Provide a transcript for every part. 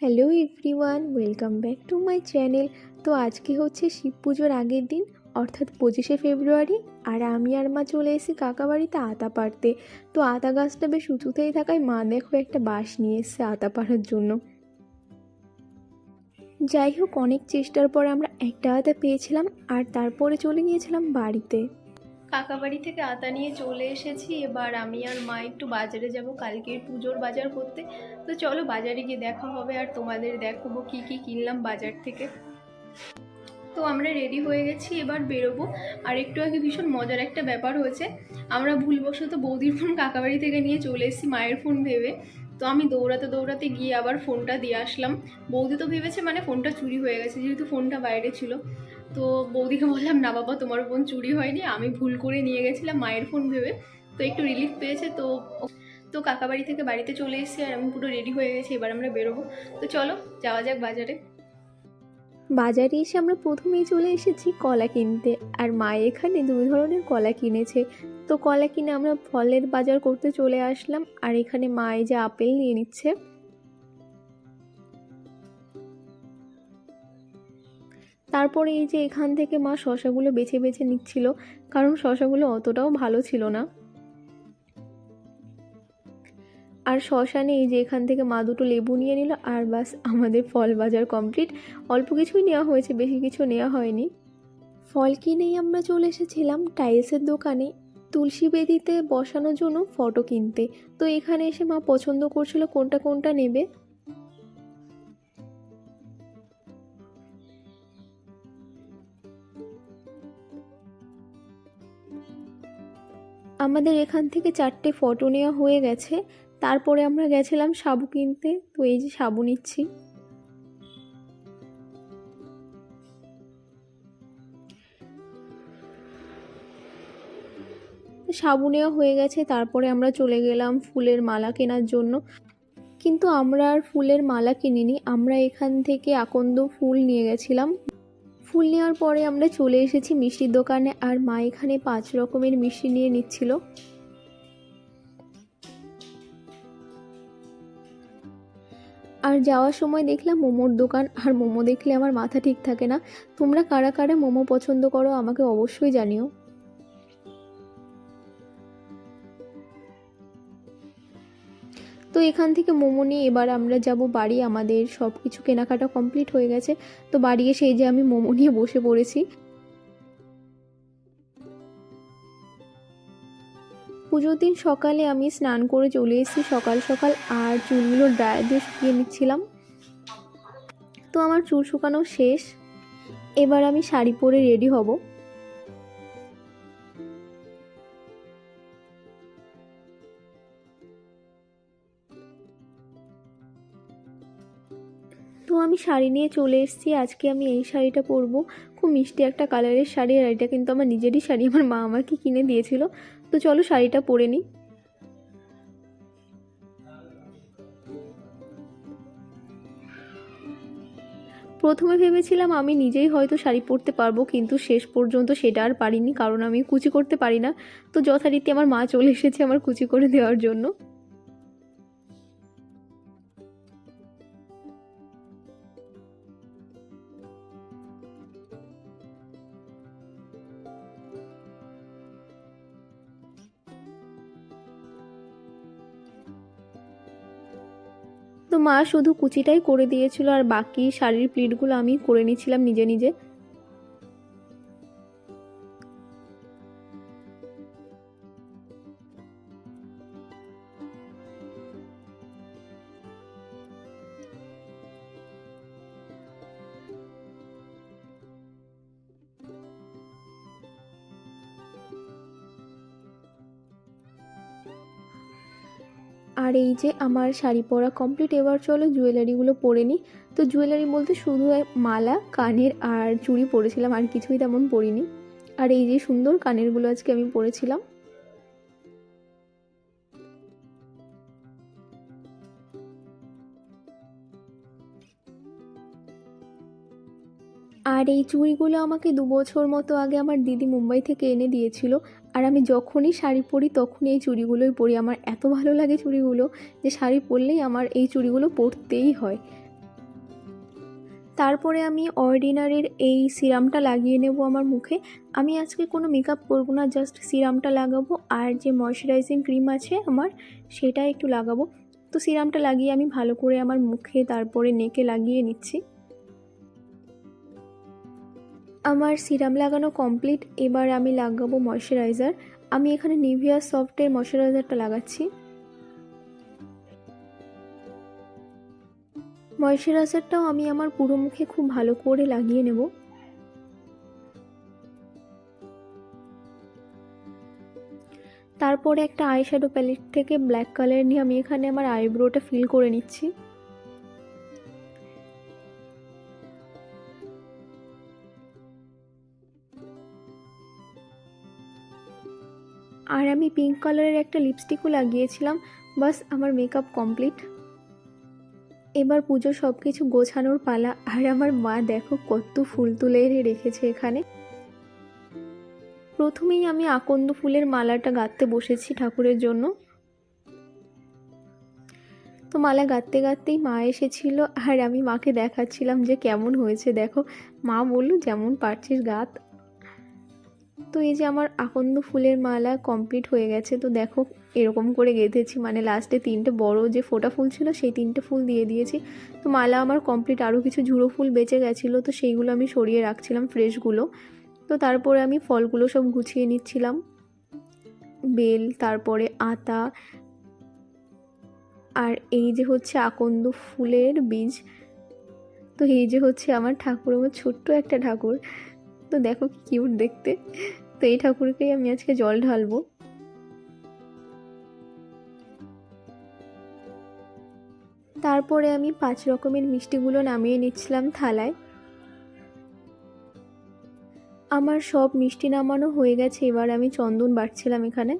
Hello everyone, welcome back to my channel. তো আজকে হচ্ছে শিব পুজোর আগের দিন, অর্থাৎ 25শে ফেব্রুয়ারি। আর আমি আর মা চলে এসেছি কাকা বাড়িতে আতা পাড়তে। তো আতা গাছটা বেশ উঁচুতেই থাকায় মা দেখো একটা বাঁশ নিয়ে এসছে আতা পাড়ার জন্য। যাই হোক, অনেক চেষ্টার পরে আমরা একটা আতা পেয়েছিলাম আর তারপরে চলে গিয়েছিলাম বাড়িতে। কাকা বাড়ি থেকে আতা নিয়ে চলে এসেছি। এবার আমি আর মা একটু বাজারে যাব কালকের পুজোর বাজার করতে। তো চলো বাজারে গিয়ে দেখা হবে আর তোমাদের দেখাবো কি কি কিনলাম বাজার থেকে। তো আমরা রেডি হয়ে গেছি, এবার বেরোবো। আর একটু আগে ভীষণ মজার একটা ব্যাপার হয়েছে। আমরা ভুলবশত বৌদির ফোন কাকা বাড়ি থেকে নিয়ে চলে এসেছি মায়ের ফোন ভেবে। তো আমি দৌড়াতে দৌড়াতে গিয়ে আবার ফোনটা দিয়ে আসলাম। বৌদি তো ভেবেছে মানে ফোনটা চুরি হয়ে গেছে, যেহেতু ফোনটা বাইরে ছিল। তো বৌদিকে বললাম, না বাবা, তোমার ফোন চুরি হয়নি, আমি ভুল করে নিয়ে গেছিলাম মায়ের ফোন ভেবে। তো একটু রিলিফ পেয়েছে। তো তো কাকা বাড়ি থেকে বাড়িতে চলে এসেছি আর আমি পুরো রেডি হয়ে গেছি। এবার আমরা বেরোবো। তো চলো যাওয়া যাক বাজারে। বাজারে এসে আমরা প্রথমেই চলে এসেছি কলা কিনতে। আর মা এখানে দুই ধরনের কলা কিনেছে। তো কলা কিনে আমরা ফলের বাজার করতে চলে আসলাম। আর এখানে মা এই যে আপেল নিয়ে নিচ্ছে। তারপরে এই যে এখান থেকে মা শসাগুলো বেছে বেছে নিচ্ছিল, কারণ শসাগুলো অতটাও ভালো ছিল না। আর শসা নেই, যে এখান থেকে মা দুটো লেবু নিয়ে নিল। আর বাস, আমাদের ফল বাজার কমপ্লিট। অল্প কিছুই নেওয়া হয়েছে, বেশি কিছু নেওয়া হয়নি। ফল কিনেই আমরা চলে এসেছিলাম টাইলসের দোকানে তুলসী বেদিতে বসানোর জন্য ফটো কিনতে। তো এখানে এসে মা পছন্দ করছিল কোনটা কোনটা নেবে। আমাদের এখান থেকে 4টে ফটো নেওয়া হয়ে গেছে। তারপরে আমরা গেছিলাম সাবু কিনতে। তো এই যে সাবু নিচ্ছি। সাবু নেওয়া হয়ে গেছে, তারপরে আমরা চলে গেলাম ফুলের মালা কেনার জন্য। কিন্তু আমরা আর ফুলের মালা কিনিনি, আমরা এখান থেকে আকন্দ ফুল নিয়ে গেছিলাম। ফুল নেওয়ার পরে আমরা চলে এসেছি মিষ্টির দোকানে। আর মা এখানে 5 রকমের মিষ্টি নিয়ে নিচ্ছিল। আর যাওয়ার সময় দেখলাম মোমোর দোকান। আর মোমো দেখলে আমার মাথা ঠিক থাকে না। তোমরা কারা কারা মোমো পছন্দ করো আমাকে অবশ্যই জানিও। তো এখান থেকে মোমো নিয়ে এবার আমরা যাব বাড়ি। আমাদের সব কিছু কেনাকাটা কমপ্লিট হয়ে গেছে। তো বাড়ি এসে এই যে আমি মোমো নিয়ে বসে পড়েছি। পুজোর দিন সকালে আমি স্নান করে চলে এসেছি সকাল সকাল। আর চুলগুলো ড্রায়ার দিয়ে শুকিয়ে নিচ্ছিলাম। তো আমার চুল শুকানো শেষ। এবার আমি শাড়ি পরে রেডি হব। তো আমি শাড়ি নিয়ে চলে এসেছি। আজকে আমি এই শাড়িটা পরবো। খুব মিষ্টি একটা কালারের শাড়ি। আর এটা কিন্তু আমার নিজেরই শাড়ি, আমার মা আমাকে কিনে দিয়েছিল। তো চলো শাড়িটা পরে নিই। প্রথমে ভেবেছিলাম আমি নিজেই হয়তো শাড়ি পরতে পারবো, কিন্তু শেষ পর্যন্ত সেটা আর পারিনি, কারণ আমি কুচি করতে পারি না। তো যথারীতি আমার মা চলে এসেছে আমার কুচি করে দেওয়ার জন্য। তো মা শুধু কুচিটাই করে দিয়েছিল, আর বাকি শাড়ির প্লিটগুলো আমি করে নিচ্ছিলাম নিজে নিজে। আর এই যে আমার শাড়ি পরা কমপ্লিট। এবার চলো জুয়েলারিগুলো পরে নিই। তো জুয়েলারি বলতে শুধু মালা, কানের আর চুড়ি পরেছিলাম, আর কিছুই তেমন পরিনি। আর এই যে সুন্দর কানেরগুলো আজকে আমি পরেছিলাম। আর এই চুড়িগুলো আমাকে 2 বছর মতো আগে আমার দিদি মুম্বাই থেকে এনে দিয়েছিল। আর আমি যখনই শাড়ি পরি তখনই এই চুড়িগুলোই পরি। আমার এত ভালো লাগে চুড়িগুলো, যে শাড়ি পরলেই আমার এই চুড়িগুলো পরতেই হয়। তারপরে আমি অর্ডিনারির এই সিরামটা লাগিয়ে নেব আমার মুখে। আমি আজকে কোনো মেকআপ করব না, জাস্ট সিরামটা লাগাবো আর যে ময়শ্চারাইজিং ক্রিম আছে আমার সেটা একটু লাগাবো। তো সিরামটা লাগিয়ে আমি ভালো করে আমার মুখে তারপরে নেকে লাগিয়ে নিচ্ছি। আমার সিরাম লাগানো কমপ্লিট, এবার আমি লাগাবো ময়শ্চারাইজার। আমি এখানে নিভিয়া সফটের ময়শ্চারাইজারটা লাগাচ্ছি। ময়শ্চারাইজারটাও আমি আমার পুরো মুখে খুব ভালো করে লাগিয়ে নেব। তারপরে একটা আইশ্যাডো প্যালেট থেকে ব্ল্যাক কালার নিয়ে আমি এখানে আমার আইব্রোটা ফিল করে নিচ্ছি। আর আমি পিঙ্ক কালারের একটা লিপস্টিকও লাগিয়েছিলাম। বাস আমার মেকআপ কমপ্লিট। এবার পুজোর সব কিছু গোছানোর পালা। আর আমার মা দেখো কত ফুল তুলে রেখেছে এখানে। প্রথমেই আমি আকন্দ ফুলের মালাটা গাঁথতে বসেছি ঠাকুরের জন্য। তো মালা গাঁথতে গাঁথতেই মা এসেছিল আর আমি মাকে দেখাচ্ছিলাম যে কেমন হয়েছে দেখো। মা বলল যেমন পারছিস গাঁথ। তো এই যে আমার আকন্দ ফুলের মালা কমপ্লিট হয়ে গেছে। তো দেখো এরকম করে গেঁথেছি, মানে লাস্টে 3টে বড় যে ফোঁটা ফুল ছিল সেই 3টে ফুল দিয়ে দিয়েছি। তো মালা আমার কমপ্লিট। আরও কিছু ঝুড়ো ফুল বেঁচে গেছিলো, তো সেইগুলো আমি সরিয়ে রাখছিলাম, ফ্রেশগুলো। তো তারপরে আমি ফলগুলো সব গুছিয়ে নিচ্ছিলাম, বেল, তারপরে আতা, আর এই যে হচ্ছে আকন্দ ফুলের বীজ। তো এই যে হচ্ছে আমার ঠাকুর, আমার ছোট্ট একটা ঠাকুর। তো দেখো কি কিউট দেখতে। তো এই ঠাকুরকেই আমি আজকে জল ঢালবো। তারপরে আমি 5 রকমের মিষ্টিগুলো নামিয়ে নিচ্ছিলাম থালায়। আমার সব মিষ্টি নামানো হয়ে গেছে, এবার আমি চন্দন বাটছিলাম এখানে।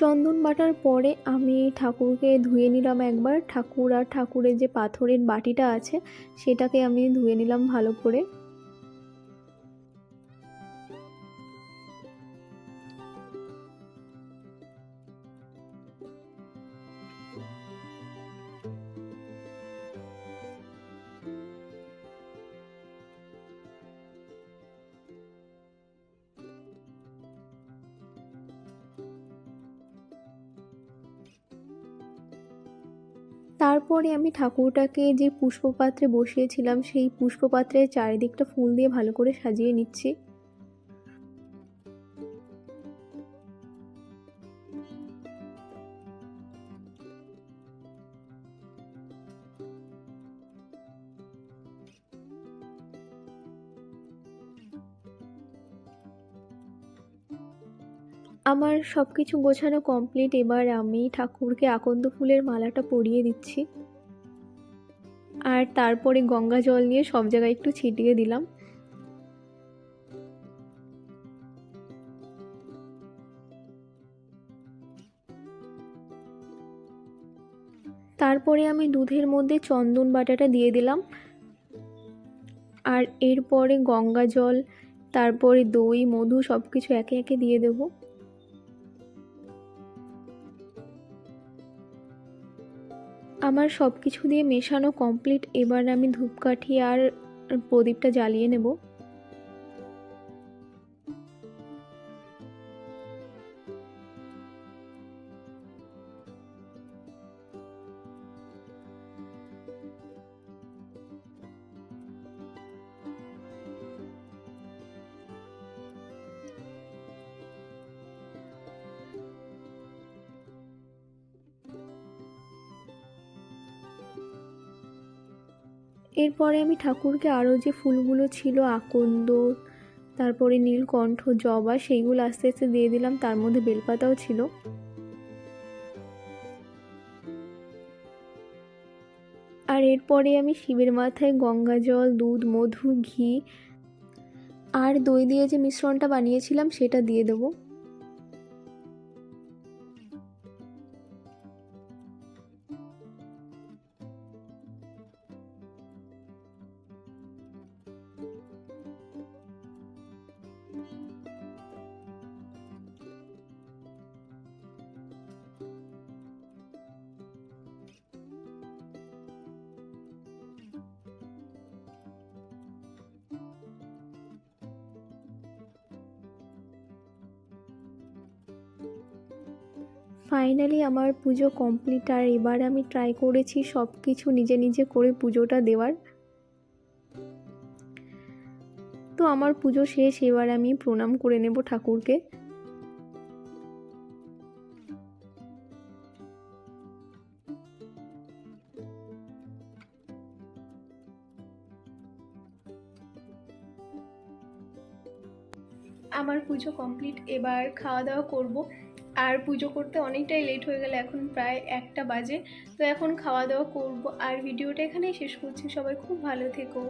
চন্দন বাটার পরে আমি ঠাকুরকে ধুয়ে নিলাম একবার। ঠাকুর আর ঠাকুরের যে পাথরের বাটিটা আছে সেটাকে আমি ধুয়ে নিলাম ভালো করে। তারপরে আমি ঠাকুরটাকে যে পুষ্পপাত্রে বসিয়েছিলাম সেই পুষ্পপাত্রের চারিদিকটা ফুল দিয়ে ভালো করে সাজিয়ে নিচ্ছি। আমার সব কিছু গোছানো কমপ্লিট। এবার আমি ঠাকুরকে আকন্দ ফুলের মালাটা পরিয়ে দিচ্ছি আর তারপরে গঙ্গা জল নিয়ে সব জায়গায় একটু ছিটিয়ে দিলাম। তারপরে আমি দুধের মধ্যে চন্দন বাটাটা দিয়ে দিলাম আর এরপরে গঙ্গা জল, তারপরে দই, মধু সব কিছু একে একে দিয়ে দেবো। আমার সব কিছু দিয়ে মেশানো কমপ্লিট। এবার আমি ধূপকাঠি আর প্রদীপটা জ্বালিয়ে নেব। এরপরে আমি ঠাকুরকে আরও যে ফুলগুলো ছিল আকন্দ, তারপরে নীলকণ্ঠ, জবা, সেইগুলো আস্তে আস্তে দিয়ে দিলাম। তার মধ্যে বেলপাতাও ছিল। আর এরপরে আমি শিবের মাথায় গঙ্গা জল, দুধ, মধু, ঘি আর দই দিয়ে যে মিশ্রণটা বানিয়েছিলাম সেটা দিয়ে দেবো। ফাইনালি আমার পুজো কমপ্লিট, আর এবার আমি ট্রাই করেছি সব কিছু নিজে নিজে করে পুজোটা দেওয়ার। তো আমার পুজো শেষ, এবার আমি প্রণাম করে নেব ঠাকুরকে। আমার পুজো কমপ্লিট, এবার খাওয়া দাওয়া করব। আর পুজো করতে অনেকটাই লেট হয়ে গেল, এখন প্রায় 1টা বাজে। তো এখন খাওয়া দাওয়া করব, আর ভিডিওটা এখানেই শেষ করছি। সবাই খুব ভালো থেকো।